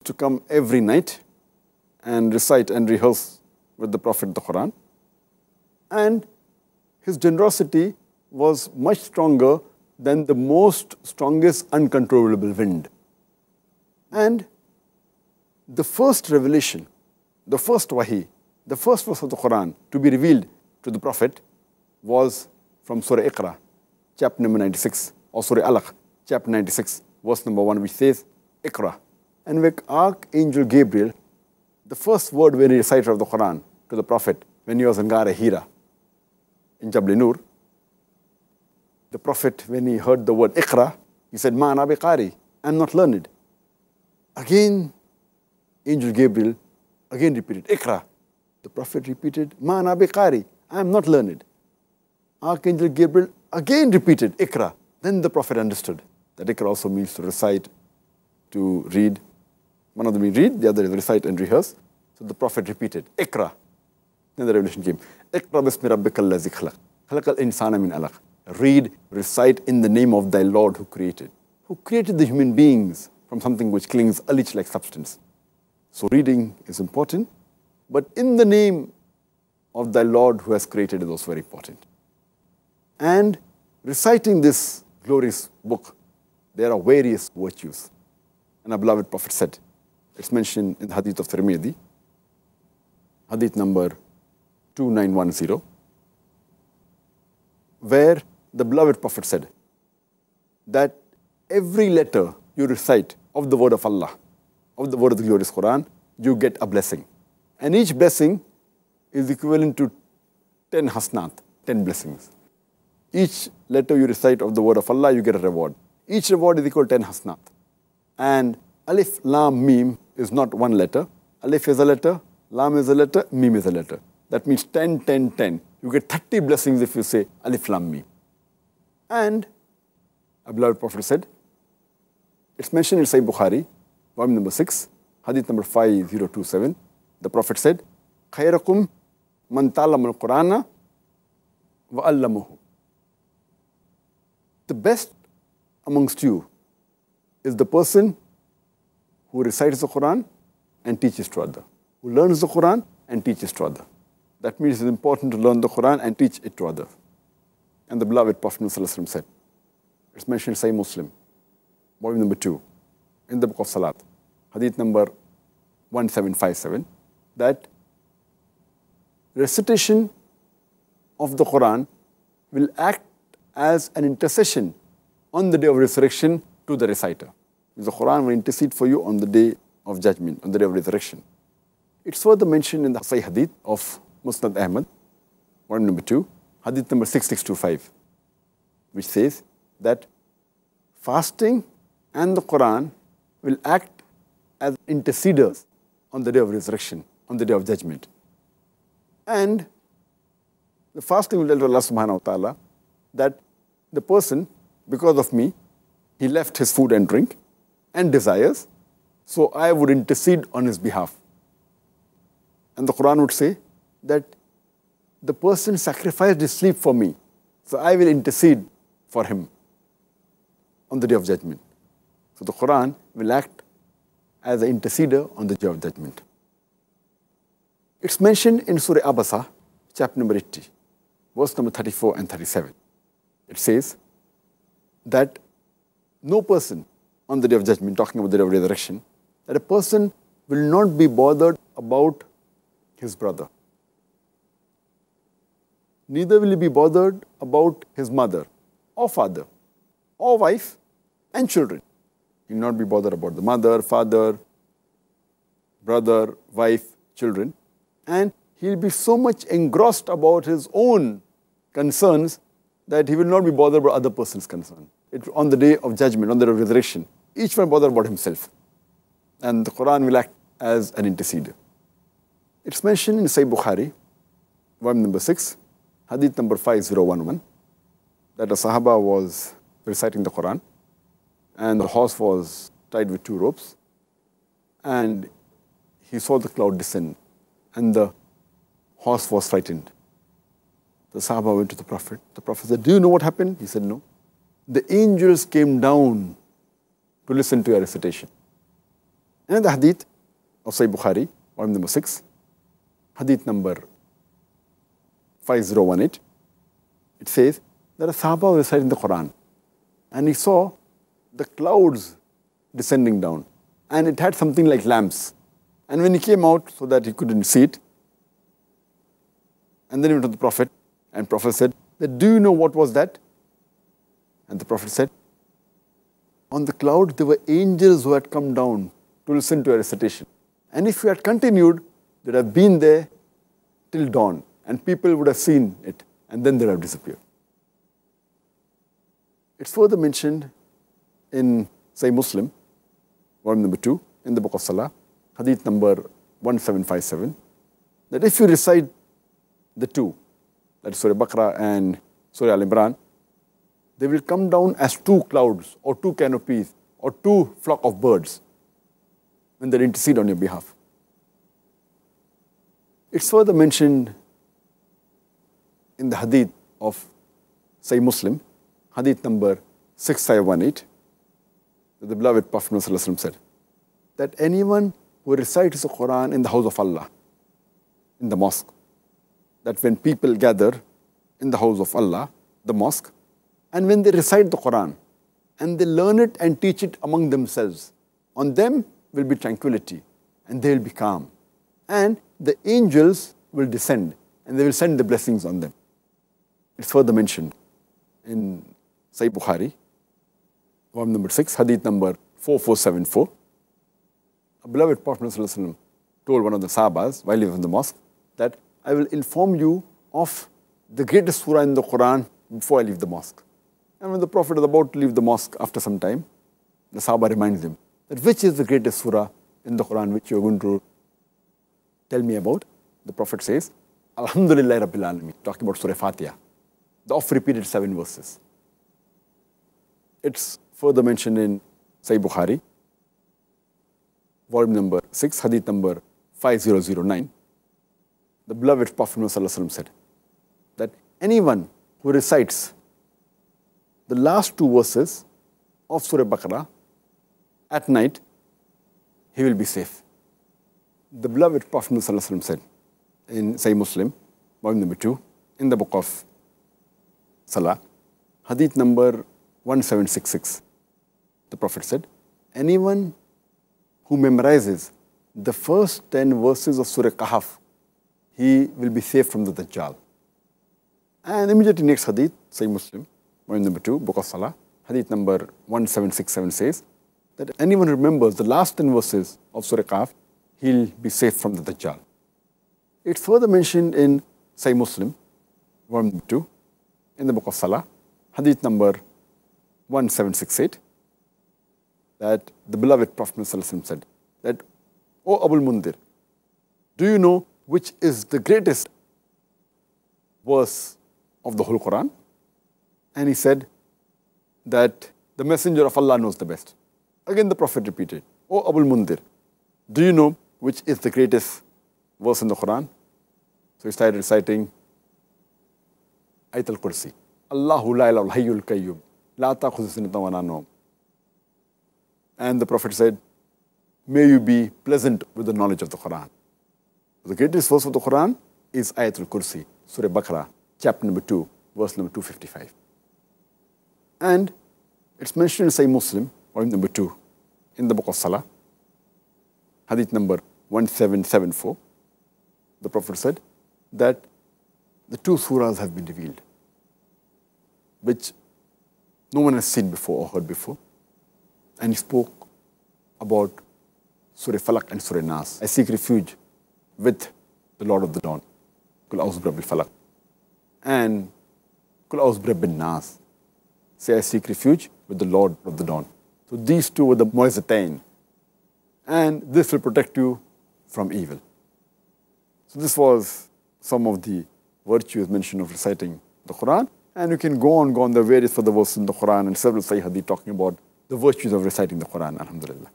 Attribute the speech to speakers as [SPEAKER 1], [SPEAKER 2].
[SPEAKER 1] to come every night and recite and rehearse with the Prophet the Quran. And his generosity was much stronger than the most strongest uncontrollable wind. And the first revelation, the first wahi, the first verse of the Quran to be revealed to the Prophet was from Surah Iqra, chapter number 96, or Surah Alaq, chapter 96, verse number 1, which says, Iqra. And with Archangel Gabriel, the first word when he recited of the Quran to the Prophet when he was in Gara Hira, in Jabal Nur, the Prophet, when he heard the word Iqra, he said, Ma ana biqari, I'm not learned. Again, Angel Gabriel again repeated, Iqra. The Prophet repeated, Ma ana biqari, I am not learned. Archangel Gabriel again repeated, Iqra. Then the Prophet understood that Iqra also means to recite, to read. One of them means read, the other is recite and rehearse. So the Prophet repeated, Iqra. Then the revelation came. Iqra bismi rabbika allazi khalaq. Khalaqal insana min alaq. Read, recite in the name of thy Lord who created the human beings from something which clings a leech-like substance. So reading is important, but in the name of thy Lord who has created is also very important. And reciting this glorious book, there are various virtues. And our beloved Prophet said, it's mentioned in the Hadith of Tirmidhi, Hadith number 2910, where the beloved Prophet said that every letter you recite of the word of Allah, of the word of the glorious Quran, you get a blessing. And each blessing is equivalent to 10 hasnat, 10 blessings. Each letter you recite of the word of Allah, you get a reward. Each reward is equal to 10 hasnat. And Alif, Lam, Mim is not one letter. Alif is a letter, Lam is a letter, Mim is a letter. That means 10, 10, 10. You get 30 blessings if you say Alif, Lam, Mim. And our beloved Prophet said, it's mentioned in Sahih Bukhari, volume number 6, hadith number 5027. The Prophet said, Khayrakum man ta'allama al-Qur'ana wa 'allamahu. The best amongst you is the person who recites the Quran and teaches to others, who learns the Quran and teaches to others. That means it's important to learn the Quran and teach it to others. And the beloved Prophet ﷺ said, it's mentioned in Sahih Muslim, volume number 2, in the book of Salat, hadith number 1757, that recitation of the Quran will act as an intercession on the day of resurrection to the reciter. The Quran will intercede for you on the day of judgment, on the day of resurrection. It's further mentioned in the Sahih Hadith of Musnad Ahmad, volume number 2, hadith number 6625, which says that fasting and the Quran will act as interceders on the day of resurrection, on the day of judgment. And the fasting will tell Allah subhanahu wa ta'ala that the person, because of me, he left his food and drink and desires, so I would intercede on his behalf. And the Quran would say that the person sacrificed his sleep for me, so I will intercede for him on the day of judgment. So the Quran will act as an interceder on the day of judgment. It's mentioned in Surah Abasa, chapter number 80, verse number 34 and 37. It says that no person on the day of judgment, talking about the day of resurrection, that a person will not be bothered about his brother. Neither will he be bothered about his mother or father or wife and children. He will not be bothered about the mother, father, brother, wife, children. And he will be so much engrossed about his own concerns that he will not be bothered about other person's concern. On the day of judgment, on the day of resurrection, each one bothered about himself. And the Quran will act as an interceder. It's mentioned in Sahih Bukhari, volume number 6, hadith number 5011, that a Sahaba was reciting the Quran and the horse was tied with 2 ropes and he saw the cloud descend and the horse was frightened. The Sahaba went to the Prophet. The Prophet said, do you know what happened? He said, no. The angels came down to listen to your recitation. And in the hadith of Sahih Bukhari, volume number 6, hadith number 5018, it says that a Sahaba was reciting the Quran and he saw the clouds descending down and it had something like lamps. And when he came out so that he couldn't see it, and then he went to the Prophet, and Prophet said, do you know what was that? And the Prophet said, on the cloud there were angels who had come down to listen to a recitation. And if you had continued, they would have been there till dawn, and people would have seen it, and then they would have disappeared. It's further mentioned in Sahih Muslim, volume number 2, in the book of Salah, hadith number 1757, that if you recite the two, that is Surah Baqarah and Surah Al-Imran, they will come down as two clouds or two canopies or two flock of birds when they intercede on your behalf. It's further mentioned in the hadith of Sahih Muslim, hadith number 6518, that the beloved Prophet ﷺ said that anyone who recites the Quran in the house of Allah, in the mosque, that when people gather in the house of Allah, the mosque, and when they recite the Quran and they learn it and teach it among themselves, on them will be tranquility and they will be calm. And the angels will descend and they will send the blessings on them. It's further mentioned in Sahih Bukhari, volume number 6, hadith number 4474. A beloved Prophet ﷺ told one of the Sahabas while he was in the mosque that I will inform you of the greatest surah in the Quran before I leave the mosque. And when the Prophet is about to leave the mosque after some time, the Sahaba reminds him that which is the greatest surah in the Quran which you are going to tell me about. The Prophet says, Alhamdulillah Rabbil Alameen, talking about Surah Fatiha, the oft-repeated 7 verses. It's further mentioned in Sahih Bukhari, volume number 6, hadith number 5009. The beloved Prophet ﷺ said that anyone who recites the last 2 verses of Surah Baqarah at night, he will be safe. The beloved Prophet ﷺ said in Sahih Muslim, volume number 2, in the book of Salah, hadith number 1766, the Prophet said, anyone who memorizes the first 10 verses of Surah Kahf, he will be safe from the Dajjal. And immediately next hadith, Sahih Muslim, volume number 2, book of Salah, hadith number 1767 says that anyone who remembers the last 10 verses of Surah Kahf, he'll be safe from the Dajjal. It's further mentioned in Sahih Muslim, volume number 2, in the book of Salah, hadith number 1768, that the beloved Prophet ﷺ said that, O Abul Mundir, do you know which is the greatest verse of the whole Quran? And he said that the Messenger of Allah knows the best. Again the Prophet repeated, O Abul Mundir, do you know which is the greatest verse in the Quran? So he started reciting Ayat al-Kursi. Allahu la ilaha hayyul qayyum, la ta'khudhuhu sinatun wa la nawm. And the Prophet said, may you be pleasant with the knowledge of the Quran. The greatest verse of the Quran is Ayat al-Kursi, Surah Baqarah, chapter number 2, verse number 255. And it's mentioned in Sahih Muslim, volume number 2, in the book of Salah, hadith number 1774. The Prophet said that the 2 surahs have been revealed, which no one has seen before or heard before. And he spoke about Surah Falaq and Surah Nas. I seek refuge with the Lord of the Dawn, Kul A'udhu Birabbil Falaq, and Kul A'udhu Birabbin Nas. Say, I seek refuge with the Lord of the Dawn. So these 2 were the Mu'izzatain, and this will protect you from evil. So this was some of the virtues mentioned of reciting the Quran, and you can go on the various other verses in the Quran and several Sahih Hadith talking about the virtues of reciting the Quran, alhamdulillah.